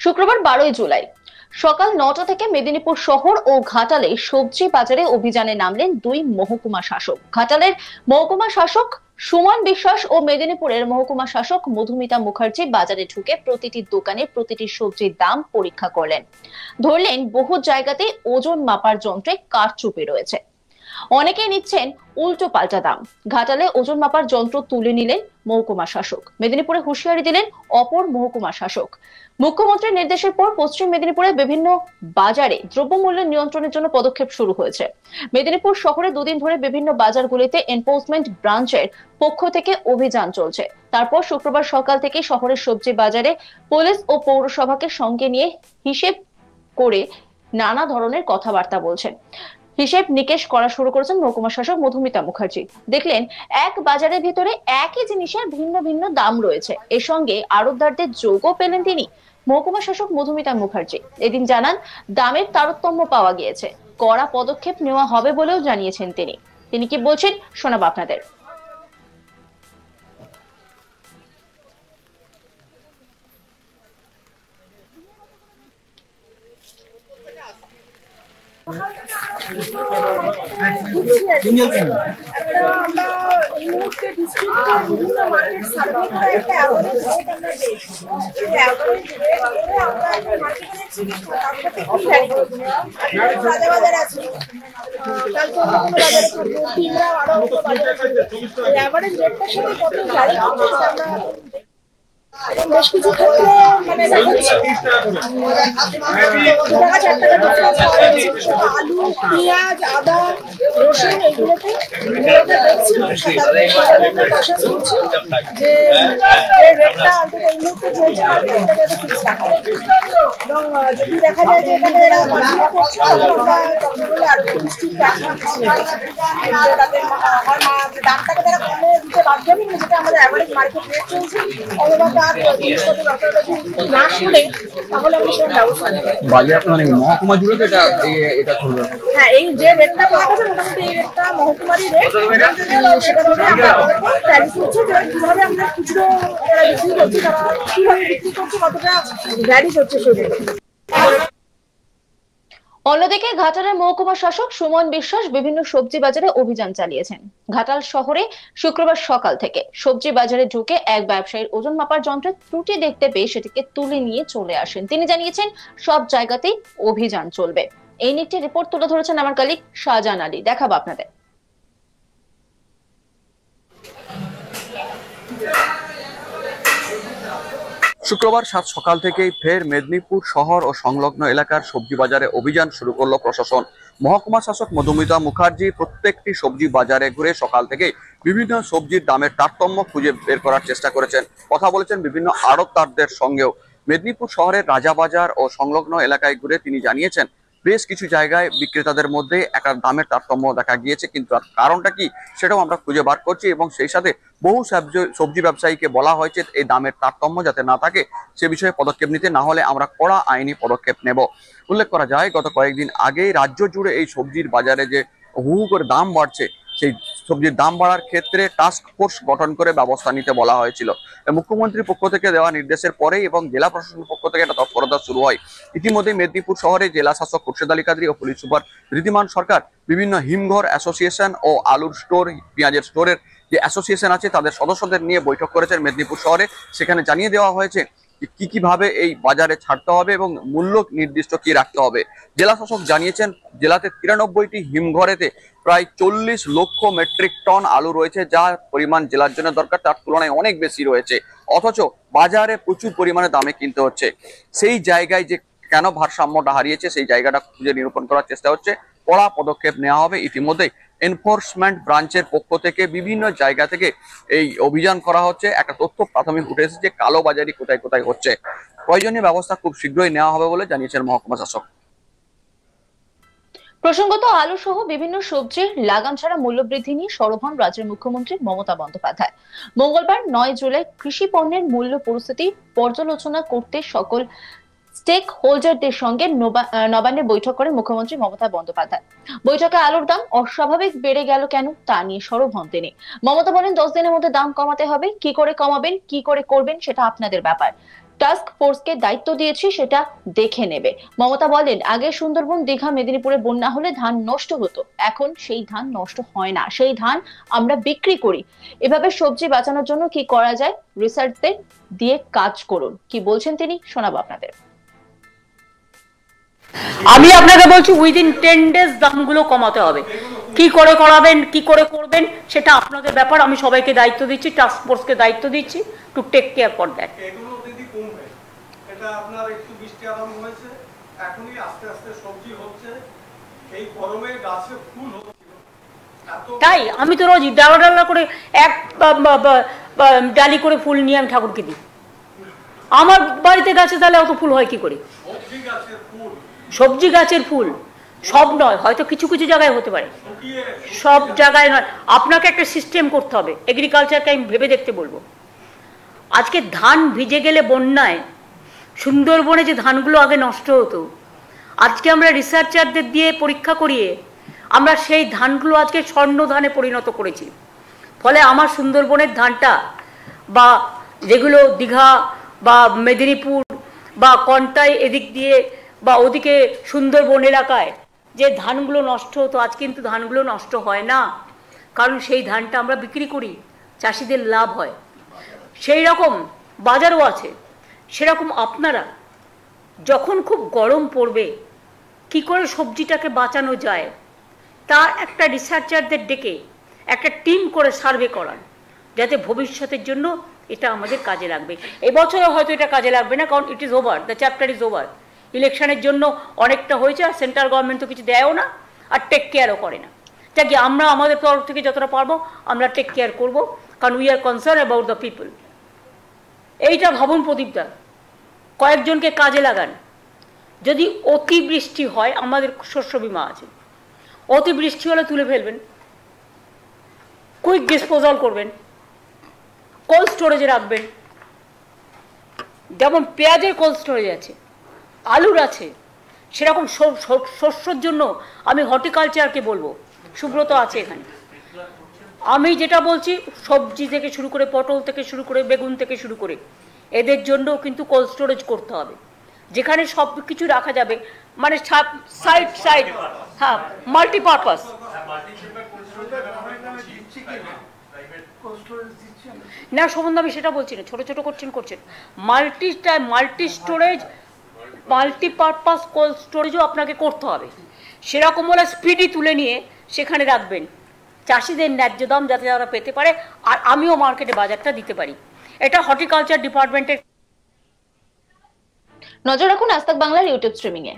শুক্রবার 12ই জুলাই সকাল 9টা থেকে মেদিনীপুর শহর ও ঘাটালে সবজি বাজারে অভিযানে নামলেন দুই মহকুমা শাসক। ঘাটালের মহকুমা শাসক সুমন বিশ্বাস ও মেদিনীপুরের মহকুমা শাসক মধুমিতা মুখার্জি বাজারে ঢুকে প্রতিটি দোকানে প্রতিটি সবজির দাম পরীক্ষা করলেন। ধরলেন বহু জায়গাতে ওজন মাপার যন্ত্রে কারচুপি রয়েছে, অনেকেই নিচ্ছেন উল্টো পাল্টা দাম। ঘাটালে ওজন মাপার যন্ত্র তুলে নিলেন মহকুমা শাসক, মেদিনীপুরে হুঁশিয়ারি দিলেন অপর মহকুমা শাসক। মুখ্যমন্ত্রীর নির্দেশের পর পশ্চিম মেদিনীপুরের বিভিন্ন বাজারে দ্রব্যমূল্য নিয়ন্ত্রণের জন্য পদক্ষেপ শুরু হয়েছে। মেদিনীপুর শহরে দুদিন ধরে বিভিন্ন বাজারগুলিতে এনফোর্সমেন্ট ব্রাঞ্চের পক্ষ থেকে অভিযান চলছে। তারপর শুক্রবার সকাল থেকে শহরের সবজি বাজারে পুলিশ ও পৌরসভাকে সঙ্গে নিয়ে হিসেব করে নানা ধরনের কথাবার্তা বলছেন। হিসেব নিকেশ করা শুরু করেছেন মহকুমা শাসক মধুমিতা মুখার্জি। দেখলেন এক বাজারের ভিতরে একই জিনিসের ভিন্ন ভিন্ন দাম রয়েছে, এর সঙ্গে আড়তদারদের যোগও পেলেন তিনি। মহকুমা শাসক মধুমিতা মুখার্জি এদিন জানান, দামের তারতম্য পাওয়া গিয়েছে, কড়া পদক্ষেপ নেওয়া হবে বলেও জানিয়েছেন তিনি কি বলছেন শোনাবো আপনাদের। বেশ কিছু ক্ষেত্রে মানে দেখা যাচ্ছে আলু, পেঁয়াজ, আদা, রসুন এগুলোতে দেখছি যে রেটটা অন্তত এই মুহূর্তে চলছে এবং যদি দেখা যায় যে এখানে এরা কন্টিনিউ করছে তাহলে আমরা তখন আরো মিষ্টি তাদের দামটাকে তারা কমে দিতে বাধ্য হবে, যেটা আমাদের অ্যাভারেজ মার্কেট রেট চলছে অথবা তার জিনিসপত্র না শুনে তাহলে আমরা সেটা ব্যবস্থা নেব। বাজার মানে মহকুমা জুড়ে তো এটা চলবে। হ্যাঁ, এই যে রেটটা পাওয়া গেছে মোটামুটি এই রেটটা মহকুমারই রেট, সেভাবে আমরা প্ল্যান করছি যে কিভাবে আমরা খুচরো যারা বিক্রি করছি তারা কিভাবে বিক্রি করছে, কতটা ভ্যারি করছে সেগুলো। অন্যদিকে ঘাটালের মহকুমা শাসক সুমন বিশ্বাস বিভিন্ন সবজি বাজারে অভিযান চালিয়েছেন। ঘাটাল শহরে শুক্রবার সকাল থেকে সবজি বাজারে ঢুকে এক ব্যবসায়ীর ওজন মাপার যন্ত্রের ত্রুটি দেখতে পেয়ে সেটিকে তুলে নিয়ে চলে আসেন। তিনি জানিয়েছেন সব জায়গাতেই অভিযান চলবে। এই নিয়ে একটি রিপোর্ট তুলে ধরেছেন আমার কলিগ শাহজাহান আলী, দেখাবো আপনাদের। শুক্রবার সাত সকাল থেকেই ফের মেদিনীপুর শহর ও সংলগ্ন এলাকার সবজি বাজারে অভিযান শুরু করলো প্রশাসন। মহকুমা শাসক মধুমিতা মুখার্জি প্রত্যেকটি সবজি বাজারে ঘুরে সকাল থেকে বিভিন্ন সবজির দামের তারতম্য খুঁজে বের করার চেষ্টা করেছেন। কথা বলেছেন বিভিন্ন আড়তদারদের সঙ্গেও। মেদিনীপুর শহরের রাজাবাজার ও সংলগ্ন এলাকায় ঘুরে তিনি জানিয়েছেন বেশ কিছু জায়গায় বিক্রেতাদের মধ্যে একটা দামের তারতম্য দেখা গিয়েছে, কিন্তু আর কারণটা কি সেটাও আমরা খুঁজে বার করছি এবং সেই সাথে বহু সবজি ব্যবসায়ীকে বলা হয়েছে এই দামের তারতম্য যাতে না থাকে সে বিষয়ে পদক্ষেপ নিতে, না হলে আমরা কড়া আইনি পদক্ষেপ নেব। উল্লেখ করা যায় গত কয়েকদিন আগেই রাজ্য জুড়ে এই সবজির বাজারে যে হু করে দাম বাড়ছে, সেই সবজির দাম বাড়ার ক্ষেত্রে টাস্ক ফোর্স গঠন করে ব্যবস্থা নিতে বলা হয়েছিল। মুখ্যমন্ত্রীর পক্ষ থেকে দেওয়া নির্দেশের পরেই এবং জেলা প্রশাসনের পক্ষ থেকে একটা তৎপরতা শুরু হয়। ইতিমধ্যে মেদিনীপুর শহরে জেলা শাসক খুরশেদ আলী কাদরি ও পুলিশ সুপার ঋদ্ধিমান সরকার বিভিন্ন হিমঘর অ্যাসোসিয়েশন ও আলুর স্টোর, পেঁয়াজের স্টোরের যে অ্যাসোসিয়েশন আছে তাদের সদস্যদের নিয়ে বৈঠক করেছেন মেদিনীপুর শহরে। সেখানে জানিয়ে দেওয়া হয়েছে কিভাবে এই বাজারে ছাড়তে হবে এবং মূল্য নির্দিষ্ট কি রাখতে হবে। জেলা শাসক জানিয়েছেন জেলাতে 93টি হিমঘরেতে প্রায় 40 লক্ষ মেট্রিক টন আলু রয়েছে, যা পরিমাণ জেলার জন্য দরকার তার তুলনায় অনেক বেশি রয়েছে, অথচ বাজারে প্রচুর পরিমাণে দামে কিনতে হচ্ছে। সেই জায়গায় যে কেন ভারসাম্যটা হারিয়েছে সেই জায়গাটা খুঁজে নিরূপণ করার চেষ্টা হচ্ছে। কড়া পদক্ষেপ নেওয়া হবে। ইতিমধ্যে এনফোর্সমেন্ট ব্রাঞ্চের পক্ষ থেকে বিভিন্ন জায়গা থেকে এই অভিযান করা হচ্ছে। একটা তথ্য প্রাথমিক উঠে এসেছে কালোবাজারি কোথায় কোথায় হচ্ছে। প্রয়োজনীয় ব্যবস্থা খুব শীঘ্রই নেওয়া হবে বলে জানিয়েছেন মহকুমা শাসক। প্রসঙ্গত আলু সহ বিভিন্ন সবজির লাগাম ছাড়া মূল্য বৃদ্ধি নিয়ে সরব হন রাজ্যের মুখ্যমন্ত্রী মমতা বন্দ্যোপাধ্যায়। মঙ্গলবার 9 জুলাই কৃষি পণ্যের মূল্য পরিস্থিতি পর্যালোচনা করতে সকল স্টেক হোল্ডারদের সঙ্গে নবান্নে বৈঠক করেন মুখ্যমন্ত্রী মমতা বন্দ্যোপাধ্যায়। বৈঠকে আলুর দাম অস্বাভাবিক বেড়ে গেল কেন তা নিয়ে সরব হন তিনি। মমতা বলেন 10 দিনের মধ্যে দাম কমাতে হবে, কি করে কমাবেন কি করে করবেন সেটা আপনাদের ব্যাপার। টাস্ক ফোর্সকে দায়িত্ব দিয়েছি, সেটা দেখে নেবে। মমতা বলেন, আগে সুন্দরবন, দীঘা, মেদিনীপুরে বন্যা হলে ধান নষ্ট হতো, এখন সেই ধান নষ্ট হয় না, সেই ধান আমরা বিক্রি করি। এভাবে সবজি বাঁচানোর জন্য কি করা যায়, রিসার্চদের দিয়ে কাজ করুন। কি বলছেন তিনি, শোনাবো আপনাদের। আমি আপনাকে বলছি উইদিন 10 days দামগুলো কমাতে হবে। কি করে করাবেন, কি করে করবেন, সেটা আপনাদের ব্যাপার। আমি সবাইকে দায়িত্ব দিচ্ছি, টাস্ক ফোর্সকে দায়িত্ব দিচ্ছি to take care for that. এগুলো যদি কমবে, এটা আপনার একটু বৃষ্টি আরম্ভ হয়েছে, এখনই আস্তে আস্তে সবজি হচ্ছে, এই গরমে গাছে ফুল হচ্ছে। তাই আমি তো রোজ ডালা ডালা করে এক ডালি করে ফুল নিয়ে আমি ঠাকুরকে দিই। আমার বাড়িতে গাছে তাহলে অত ফুল হয় কি করে? সবজি গাছের ফুল সব নয়, হয়তো কিছু কিছু জায়গায় হতে পারে, সব জায়গায় নয়। আপনাকে একটা সিস্টেম করতে হবে। এগ্রিকালচারকে আমি ভেবে দেখতে বলবো। আজকে ধান ভিজে গেলে বন্যায় সুন্দরবনে যে ধানগুলো আগে নষ্ট হতো, আজকে আমরা রিসার্চারদের দিয়ে পরীক্ষা করিয়ে আমরা সেই ধানগুলো আজকে স্বর্ণ ধানে পরিণত করেছি। ফলে আমার সুন্দরবনের ধানটা বা যেগুলো দীঘা বা মেদিনীপুর বা কন্টাই এদিক দিয়ে বা ওদিকে সুন্দরবন এলাকায় যে ধানগুলো নষ্ট হতো, আজ কিন্তু ধানগুলো নষ্ট হয় না, কারণ সেই ধানটা আমরা বিক্রি করি, চাষিদের লাভ হয়। সেই রকম বাজারও আছে। সেরকম আপনারা যখন খুব গরম পড়বে, কি করে সবজিটাকে বাঁচানো যায় তার একটা রিসার্চারদের ডেকে একটা টিম করে সার্ভে করান, যাতে ভবিষ্যতের জন্য এটা আমাদের কাজে লাগবে। এবছরে হয়তো এটা কাজে লাগবে না, কারণ it is over, the chapter is over. ইলেকশনের জন্য অনেকটা হয়েছে, আর সেন্ট্রাল গভর্নমেন্ট তো কিছু দেয়ও না আর টেক কেয়ারও করে না। যাকে আমরা আমাদের তরফ থেকে যতটা পারবো আমরা টেক কেয়ার করবো, কারণ we are concern about the people. এইটা ভাবুন প্রদীপদা, কয়েকজনকে কাজে লাগান। যদি অতিবৃষ্টি হয়, আমাদের শস্য বীমা আছে, অতিবৃষ্টি হলে তুলে ফেলবেন, কুইক ডিসপোজাল করবেন, কোল্ড স্টোরেজে রাখবেন। যেমন পেঁয়াজের কোল্ড স্টোরেজ আছে, আলুর আছে, সেরকম শস্যর জন্য আমি হর্টিকালচারকে বলবো। সুব্রত আছে এখানে। আমি যেটা বলছি, সবজি থেকে শুরু করে, পটল থেকে শুরু করে, বেগুন থেকে শুরু করে, এদের জন্য কিন্তু কোল্ড স্টোরেজ করতে হবে, যেখানে সব কিছু রাখা যাবে, মানে সাইড সাইড, হ্যাঁ, মাল্টিপারপাস। না সম্বন্ধে আমি সেটা বলছি না, ছোট ছোট করছেন মাল্টি স্টোরেজ, মাল্টিপারপাস কোল্ড স্টোরেজও আপনাকে করতে হবে। সেরকম হলে স্পিডি তুলে নিয়ে সেখানে রাখবেন, চাষিদের ন্যায্য দাম যাতে তারা পেতে পারে, আর আমিও মার্কেটে বাজারটা দিতে পারি। এটা হর্টিকালচার ডিপার্টমেন্টের। নজর রাখুন আজ তাক বাংলার ইউটিউব স্ট্রিমিং এ।